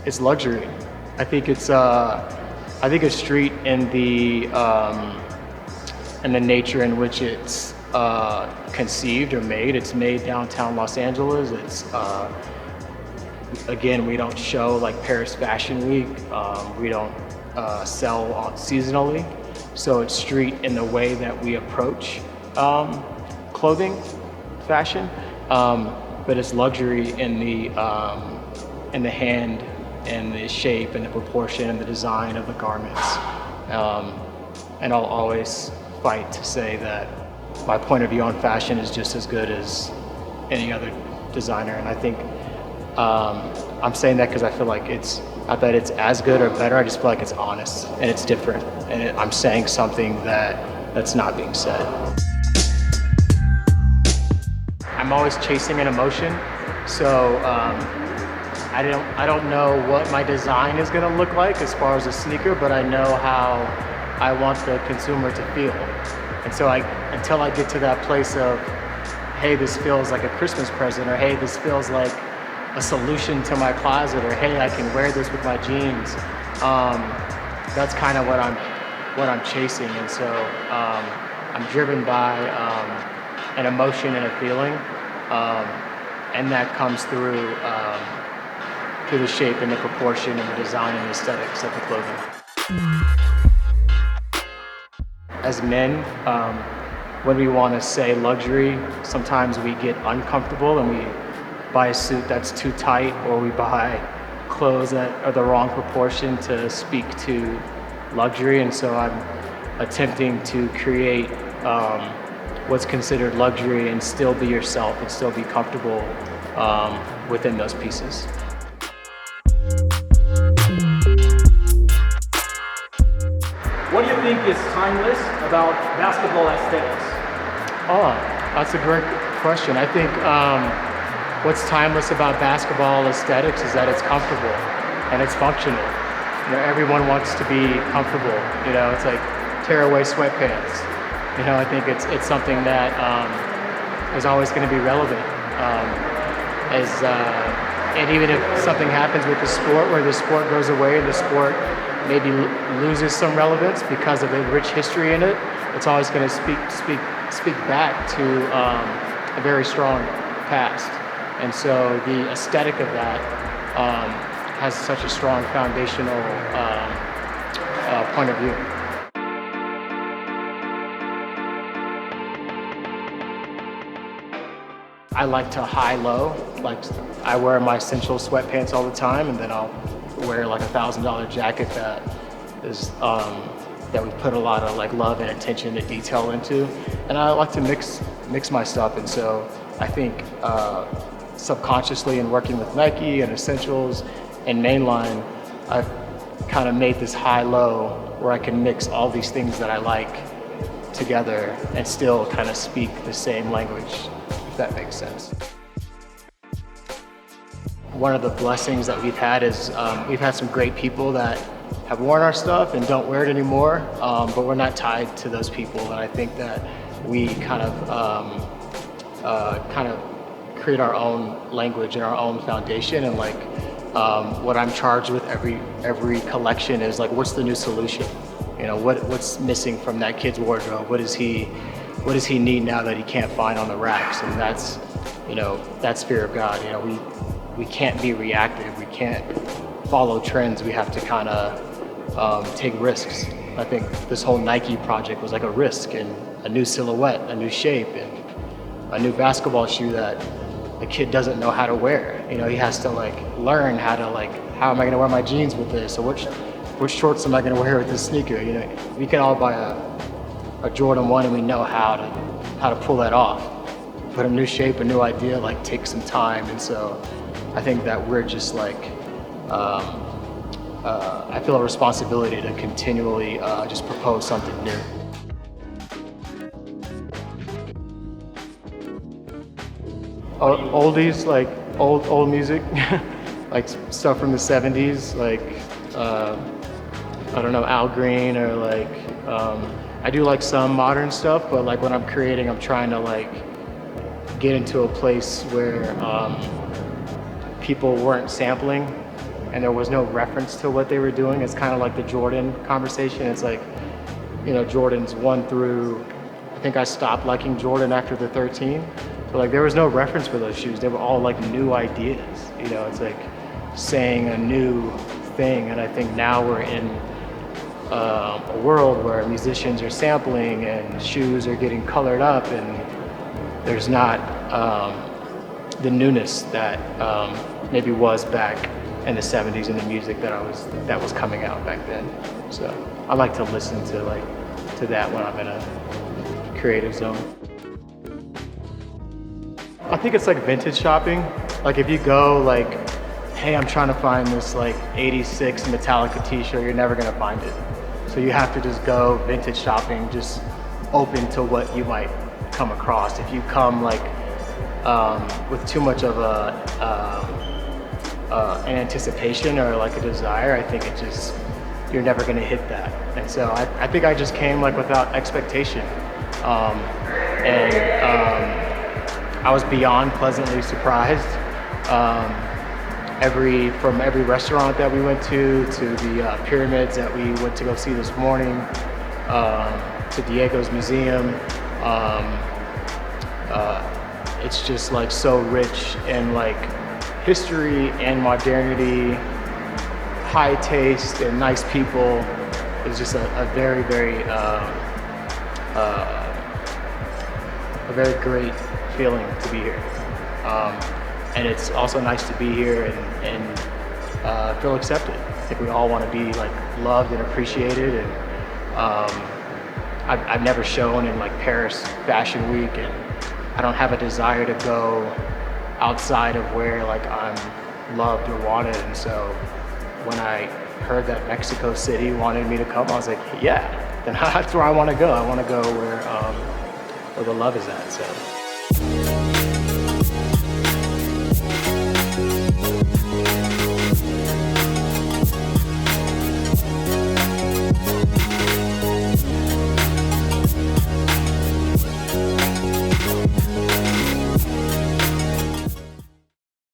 It's luxury. I think it's a street in the nature in which it's conceived or made. It's made downtown Los Angeles. It's again, we don't show like Paris Fashion Week. We don't sell seasonally. So it's street in the way that we approach clothing, fashion, but it's luxury in the hand and the shape and the proportion and the design of the garments. And I'll always fight to say that my point of view on fashion is just as good as any other designer. And I think I'm saying that because I feel like it's not that it's as good or better. I just feel like it's honest and it's different. And I'm saying something that's not being said. I'm always chasing an emotion. So I don't know what my design is going to look like as far as a sneaker, but I know how I want the consumer to feel. And so until I get to that place of, hey, this feels like a Christmas present, or hey, this feels like a solution to my closet, or hey, I can wear this with my jeans. That's kind of what I'm chasing. And so I'm driven by an emotion and a feeling, and that comes through the shape and the proportion and the design and the aesthetics of the clothing. As men, when we want to say luxury, sometimes we get uncomfortable and we buy a suit that's too tight, or we buy clothes that are the wrong proportion to speak to luxury. And so I'm attempting to create what's considered luxury and still be yourself and still be comfortable within those pieces. What do you think is timeless about basketball aesthetics? Oh, that's a great question. I think what's timeless about basketball aesthetics is that it's comfortable and it's functional. You know, everyone wants to be comfortable. You know, it's like tearaway sweatpants. You know, I think it's something that is always going to be relevant. And even if something happens with the sport, where the sport goes away and the sport maybe loses some relevance because of the rich history in it, it's always going to speak back to a very strong past. And so the aesthetic of that has such a strong foundational point of view. I like to high-low. Like, I wear my essential sweatpants all the time, and then I'll wear like $1,000 jacket that is that we put a lot of like love and attention to detail into. And I like to mix my stuff, and so I think subconsciously in working with Nike and Essentials and Mainline, I've kind of made this high-low where I can mix all these things that I like together and still kind of speak the same language, if that makes sense. One of the blessings that we've had is we've had some great people that have worn our stuff and don't wear it anymore, but we're not tied to those people. And I think that we kind of create our own language and our own foundation. And like what I'm charged with every collection is like, what's the new solution? You know, what's missing from that kid's wardrobe? What does he need now that he can't find on the racks? And that's, you know, that's fear of God. You know, we can't be reactive. We can't follow trends. We have to kind of take risks. I think this whole Nike project was like a risk, and a new silhouette, a new shape, and a new basketball shoe that the kid doesn't know how to wear. You know, he has to like learn how am I gonna wear my jeans with this? Or which shorts am I gonna wear with this sneaker? You know, we can all buy a Jordan 1 and we know how to pull that off. But a new shape, a new idea, like takes some time. And so I think that we're just like, I feel a responsibility to continually just propose something new. Oldies, like old music, like stuff from the 70s, like, I don't know, Al Green, or like, I do like some modern stuff, but like when I'm creating, I'm trying to like get into a place where people weren't sampling and there was no reference to what they were doing. It's kind of like the Jordan conversation. It's like, you know, Jordans 1 through, I think I stopped liking Jordan after the 13. So like there was no reference for those shoes. They were all like new ideas. You know, it's like saying a new thing. And I think now we're in a world where musicians are sampling and shoes are getting colored up, and there's not the newness that maybe was back in the 70s in the music that was coming out back then. So I like to listen to that when I'm in a creative zone. I think it's like vintage shopping. Like if you go like, hey, I'm trying to find this like 86 Metallica t-shirt, you're never gonna find it. So you have to just go vintage shopping, just open to what you might come across. If you come like with too much of an anticipation or like a desire, I think it just, you're never gonna hit that. And so I think I just came like without expectation. I was beyond pleasantly surprised. From every restaurant that we went to the pyramids that we went to go see this morning, to Diego's museum. It's just like so rich in like history and modernity, high taste and nice people. It's just a very, very great feeling to be here. And it's also nice to be here and feel accepted. I think we all want to be like loved and appreciated. And I've never shown in like Paris Fashion Week, and I don't have a desire to go outside of where like I'm loved or wanted. And so when I heard that Mexico City wanted me to come, I was like, yeah, then that's where I want to go. I want to go where the love is at. So.